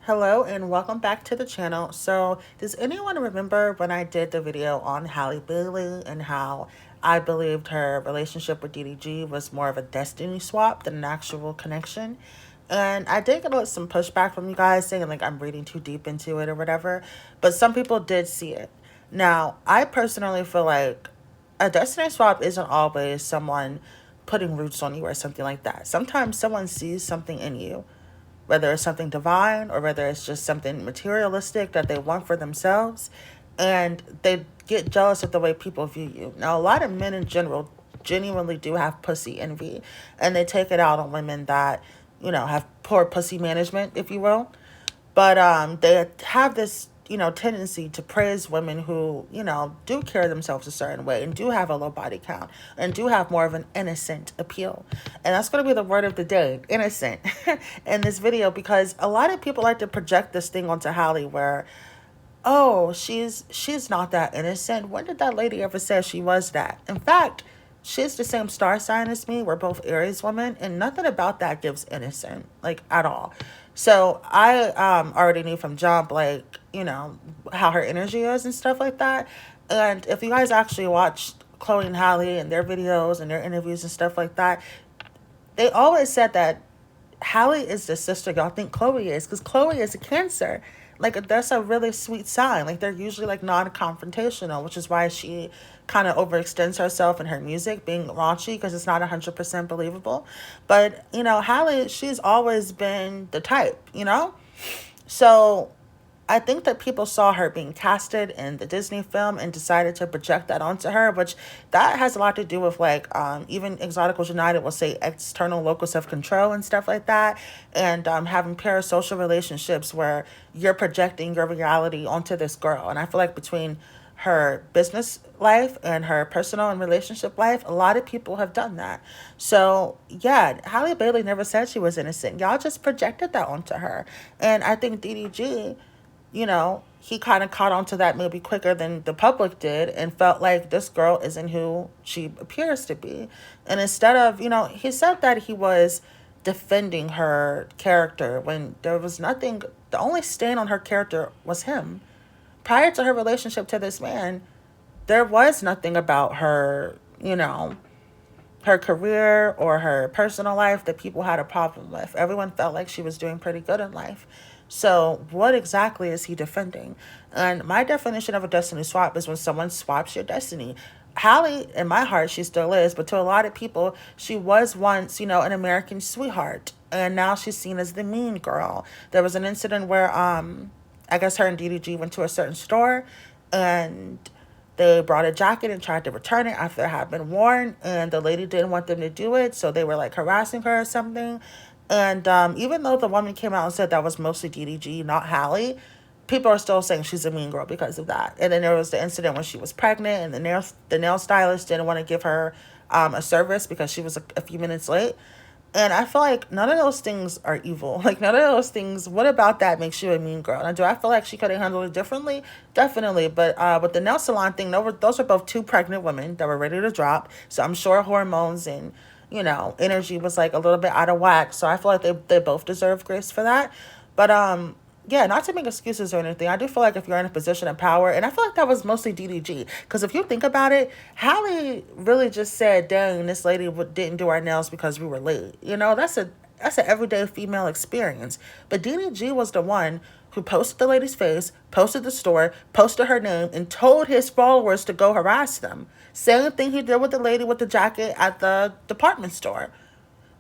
Hello and welcome back to the channel. So, does anyone remember when I did the video on Halle Bailey and how I believed her relationship with DDG was more of a destiny swap than an actual connection? And I did get some pushback from you guys saying like I'm reading too deep into it or whatever, but some people did see it. Now, I personally feel like a destiny swap isn't always someone putting roots on you or something like that. Sometimes someone sees something in you, whether it's something divine or whether it's just something materialistic that they want for themselves, and they get jealous of the way people view you. Now, a lot of men in general genuinely do have pussy envy, and they take it out on women that, have poor pussy management, if you will. But they have this, tendency to praise women who, do carry themselves a certain way and do have a low body count and do have more of an innocent appeal. And that's going to be the word of the day, innocent, in this video, because a lot of people like to project this thing onto Halle where, oh, she's not that innocent. When did that lady ever say she was that? In fact, she's the same star sign as me. We're both Aries women, and nothing about that gives innocent, like, at all. So I already knew from jump, like, how her energy is and stuff like that. And if you guys actually watched Chloe and Halle and their videos and their interviews and stuff like that, they always said that Halle is the sister y'all think Chloe is, because Chloe is a Cancer. Like, that's a really sweet sign. Like, they're usually like non-confrontational, which is why she kind of overextends herself in her music, being raunchy, because it's not 100% believable. But, Halle, she's always been the type. So I think that people saw her being casted in the Disney film and decided to project that onto her, which that has a lot to do with like even Exoticals United will say external locus of control and stuff like that, and having parasocial relationships where you're projecting your reality onto this girl. And I feel like between her business life and her personal and relationship life, a lot of people have done that. So yeah, Halle Bailey never said she was innocent. Y'all just projected that onto her. And I think DDG, he kind of caught on to that maybe quicker than the public did and felt like this girl isn't who she appears to be. And instead of, he said that he was defending her character when there was nothing, the only stain on her character was him. Prior to her relationship to this man, there was nothing about her, her career or her personal life that people had a problem with. Everyone felt like she was doing pretty good in life. So what exactly is he defending? And my definition of a destiny swap is when someone swaps your destiny. Halle, in my heart, she still is, but to a lot of people, she was once, an American sweetheart, and now she's seen as the mean girl. There was an incident where, I guess her and DDG went to a certain store, and they brought a jacket and tried to return it after it had been worn, and the lady didn't want them to do it, so they were like harassing her or something. And even though the woman came out and said that was mostly DDG, not Halle, people are still saying she's a mean girl because of that. And then there was the incident when she was pregnant, and the nail stylist didn't want to give her a service because she was a few minutes late. And I feel like none of those things are evil. Like, none of those things, what about that makes you a mean girl? And do I feel like she could have handled it differently? Definitely. But with the nail salon thing, those were both two pregnant women that were ready to drop. So I'm sure hormones and, energy was like a little bit out of whack. So I feel like they both deserve grace for that. But yeah, not to make excuses or anything, I do feel like if you're in a position of power, and I feel like that was mostly DDG, because if you think about it, Halle really just said, dang, this lady didn't do our nails because we were late. That's an everyday female experience. But DDG was the one who posted the lady's face, posted the store, posted her name, and told his followers to go harass them. Same thing he did with the lady with the jacket at the department store.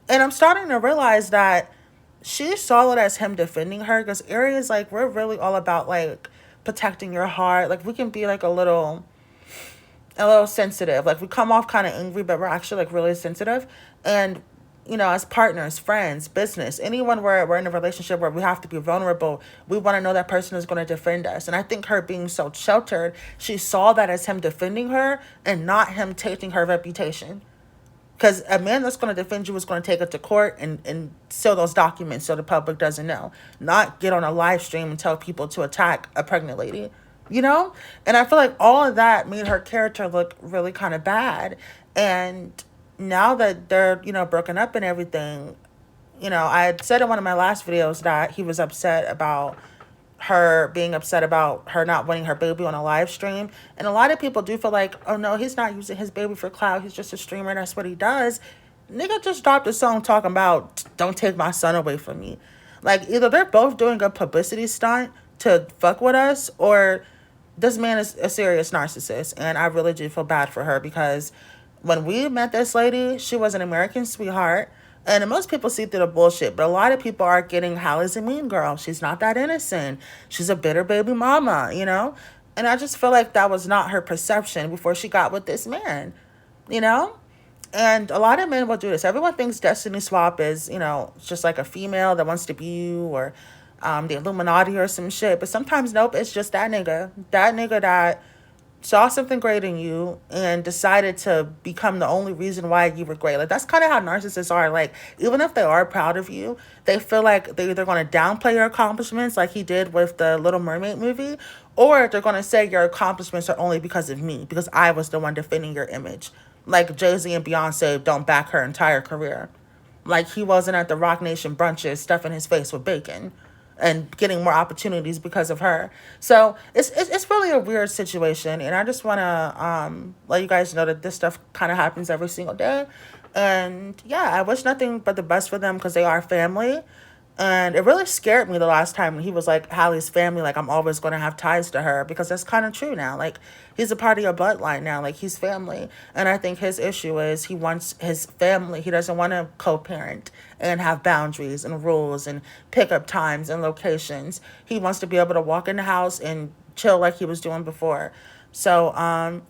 And I'm starting to realize that she saw it as him defending her, because Aries, like, we're really all about like protecting your heart. Like, we can be like a little sensitive. Like, we come off kind of angry, but we're actually like really sensitive. And as partners, friends, business, anyone where we're in a relationship where we have to be vulnerable, we want to know that person is going to defend us. And I think her being so sheltered, she saw that as him defending her and not him taking her reputation. Because a man that's going to defend you is going to take it to court and seal those documents so the public doesn't know. Not get on a live stream and tell people to attack a pregnant lady. And I feel like all of that made her character look really kind of bad. And now that they're, broken up and everything, I had said in one of my last videos that he was upset about her being upset about her not winning her baby on a live stream. And a lot of people do feel like, oh no, he's not using his baby for clout. He's just a streamer. That's what he does. Nigga just dropped a song talking about don't take my son away from me. Like either they're both doing a publicity stunt to fuck with us, or this man is a serious narcissist. And I really do feel bad for her because when we met this lady, she was an American sweetheart. And most people see through the bullshit, but a lot of people are getting Hallie's a mean girl. She's not that innocent. She's a bitter baby mama. And I just feel like that was not her perception before she got with this man, you know? And a lot of men will do this. Everyone thinks Destiny Swap is, just like a female that wants to be you, or the Illuminati or some shit. But sometimes, nope, it's just that nigga. That nigga that saw something great in you and decided to become the only reason why you were great. Like, that's kind of how narcissists are. Like, even if they are proud of you, they feel like they're either going to downplay your accomplishments, like he did with the Little Mermaid movie, or they're going to say your accomplishments are only because of me, because I was the one defending your image. Like Jay-Z and Beyonce don't back her entire career. Like he wasn't at the Rock Nation brunches stuffing his face with bacon and getting more opportunities because of her. So it's really a weird situation. And I just want to let you guys know that this stuff kind of happens every single day. And yeah, I wish nothing but the best for them because they are family. And it really scared me the last time when he was like, Hallie's family, like, I'm always going to have ties to her, because that's kind of true now. Like, he's a part of your bloodline now. Like, he's family. And I think his issue is he wants his family. He doesn't want to co-parent and have boundaries and rules and pick up times and locations. He wants to be able to walk in the house and chill like he was doing before. So,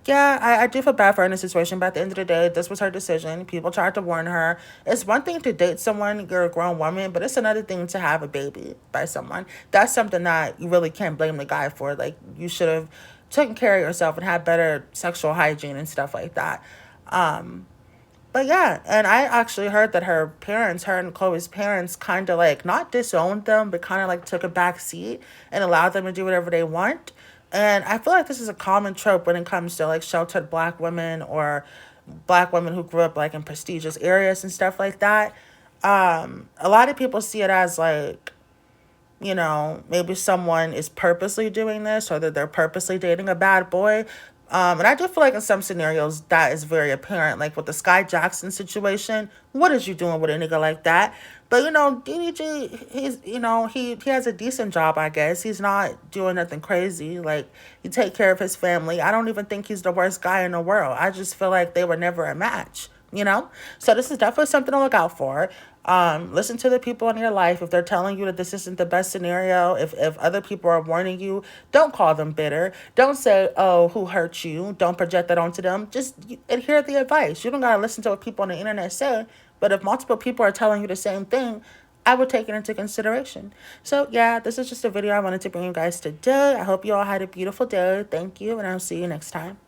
yeah, I do feel bad for her in this situation, but at the end of the day, this was her decision. People tried to warn her. It's one thing to date someone, you're a grown woman, but it's another thing to have a baby by someone. That's something that you really can't blame the guy for. Like, you should have taken care of yourself and had better sexual hygiene and stuff like that. But yeah, and I actually heard that her and Chloe's parents kind of like not disowned them, but kind of like took a back seat and allowed them to do whatever they want. And I feel like this is a common trope when it comes to like sheltered black women or black women who grew up like in prestigious areas and stuff like that. A lot of people see it as like, maybe someone is purposely doing this or that they're purposely dating a bad boy. And I do feel like in some scenarios that is very apparent. Like with the Sky Jackson situation, what is you doing with a nigga like that? But DDG, he has a decent job, I guess. He's not doing nothing crazy. Like, he take care of his family. I don't even think he's the worst guy in the world. I just feel like they were never a match. So this is definitely something to look out for. Listen to the people in your life. If they're telling you that this isn't the best scenario, if other people are warning you, don't call them bitter. Don't say, oh, who hurt you? Don't project that onto them. Just adhere to the advice. You don't got to listen to what people on the internet say. But if multiple people are telling you the same thing, I would take it into consideration. So yeah, this is just a video I wanted to bring you guys today. I hope you all had a beautiful day. Thank you, and I'll see you next time.